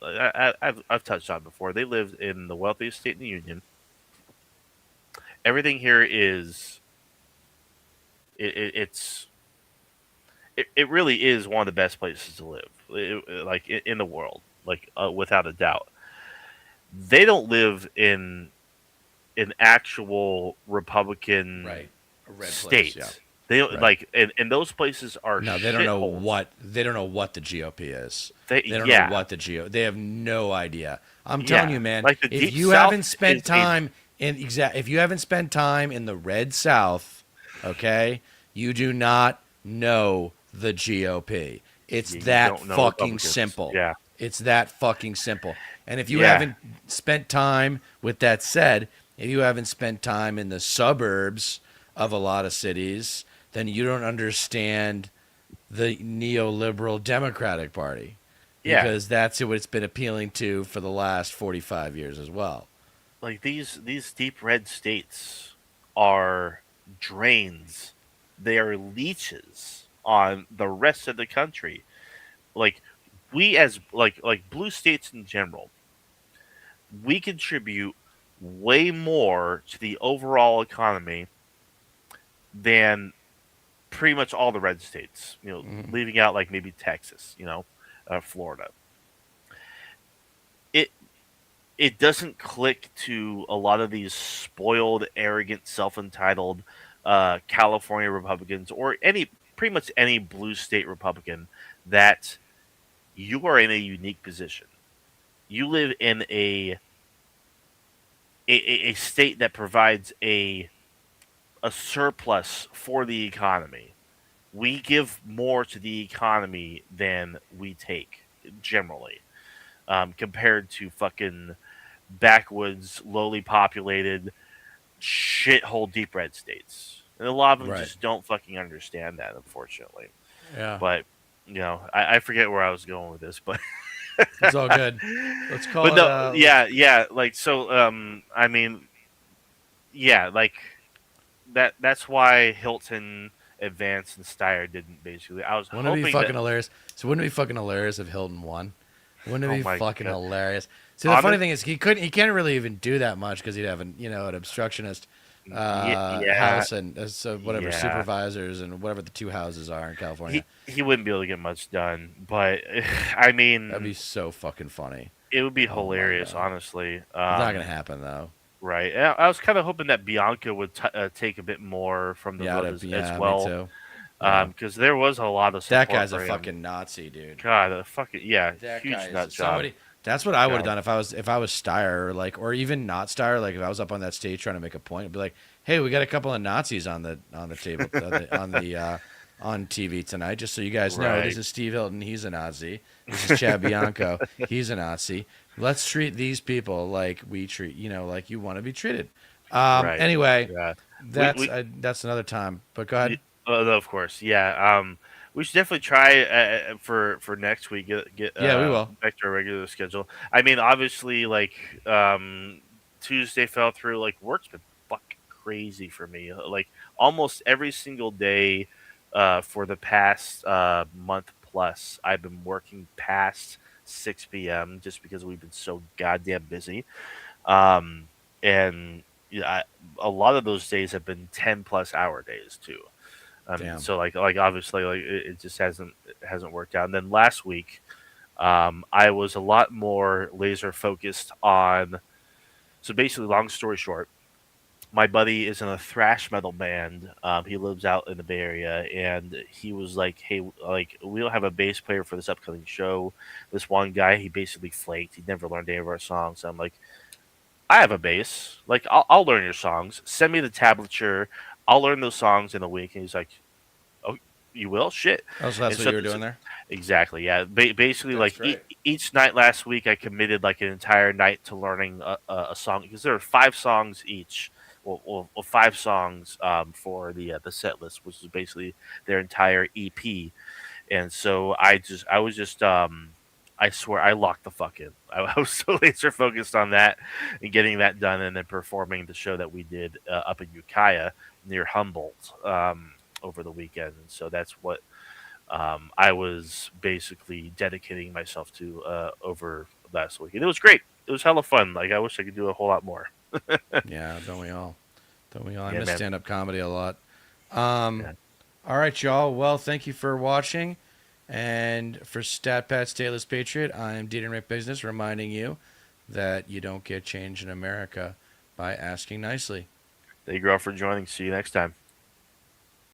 I've touched on before. They live in the wealthiest state in the union. Everything here is it's it really is one of the best places to live, like in the world, like without a doubt. They don't live in an actual Republican Right. A red place. Yeah. state. They don't Right. like, and those places are No, they don't know shitholes. what they don't know what the GOP is. They They don't know yeah what the GO. They have no idea. I'm telling yeah you, man. like the If deep you haven't south spent is a time if you haven't spent time in the red South, okay, you do not know the GOP. It's you that don't know fucking Republicans. simple. Yeah, It's that fucking simple. And if you yeah, haven't spent time, with that said, if you haven't spent time in the suburbs of a lot of cities, then you don't understand the neoliberal Democratic Party yeah. because that's what it's been appealing to for the last 45 years as well. Like these deep red states are drains. They are leeches on the rest of the country. Like we as like blue states in general, we contribute way more to the overall economy than pretty much all the red states. Mhm. Leaving out like maybe Texas, Florida. It it doesn't click to a lot of these spoiled, arrogant, self-entitled California Republicans or any pretty much any blue state Republican that you are in a unique position. You live in a state that provides a surplus for the economy. We give more to the economy than we take generally, compared to fucking backwoods, lowly populated, shithole deep red states. And a lot of them Right. just don't fucking understand that, unfortunately. Yeah. But I forget where I was going with this, but It's all good. Let's call but it. no, Let's. yeah, like so. I mean, yeah, like that's why Hilton advanced and Steyer didn't. Basically, I was Wouldn't it be hoping that. fucking hilarious? So wouldn't it be fucking hilarious if Hilton won? Wouldn't it Oh be my fucking god, hilarious? See, the funny honest, thing is he couldn't. He can't really even do that much because he'd have an obstructionist yeah, house and so whatever yeah. supervisors and whatever the two houses are in California. He wouldn't be able to get much done, but I That'd be mean, so fucking funny. it would be Oh my hilarious, god. honestly. It's not gonna happen though. Right. And I was kind of hoping that Bianca would take a bit more from the vote as Yeah, me well, too. Yeah. because there was a lot of That support guy's a for him. fucking Nazi, dude. God, a fucking yeah, That guy huge is nut job. somebody. That's what I would have God. done if I was Steyer, or even not Steyer. Like if I was up on that stage trying to make a point, I'd be like, "Hey, we got a couple of Nazis on the table on TV tonight. Just so you guys know, this Right. is Steve Hilton. He's a Nazi. This is Chad Bianco. He's a Nazi. Let's treat these people like we treat like you want to be treated." Right. Anyway, Yeah. We that's we uh, that's another time. But go ahead. of course, yeah. We should definitely try for next week get Yeah, we will. back to our regular schedule. I mean, obviously, like Tuesday fell through. Like work's been fucking crazy for me. Like almost every single day for the past month plus, I've been working past 6 p.m. just because we've been so goddamn busy. Um, and yeah, a lot of those days have been 10 plus hour days too. Damn. So like obviously like it just hasn't worked out. And then last week, I was a lot more laser focused on. So basically, long story short, my buddy is in a thrash metal band. He lives out in the Bay Area, and he was like, "Hey, like we don't have a bass player for this upcoming show. This one guy, he basically flaked. He never learned any of our songs." I'm like, "I have a bass. Like I'll learn your songs. Send me the tablature. I'll learn those songs in a week." And he's like, "Oh, you will? Shit." Oh, so And that's what so, you were doing there. exactly, yeah. Basically, That's like great. each night last week, I committed like an entire night to learning a song because there are 5 songs each. Well, 5 songs for the set list, which is basically their entire EP. And so I was just I swear I locked the fuck in. I was so laser focused on that and getting that done, and then performing the show that we did up in Ukiah near Humboldt over the weekend. And so that's what I was basically dedicating myself to over last week, and it was great. It was hella fun. Like I wish I could do a whole lot more. Yeah, don't we all? Don't we all? I Yeah, miss man. stand-up comedy a lot. Um, Yeah. all right, y'all. Well, thank you for watching. And for StatPat Stateless Patriot, I am Dieter Rick Business, reminding you that you don't get change in America by asking nicely. Thank you all for joining. See you next time.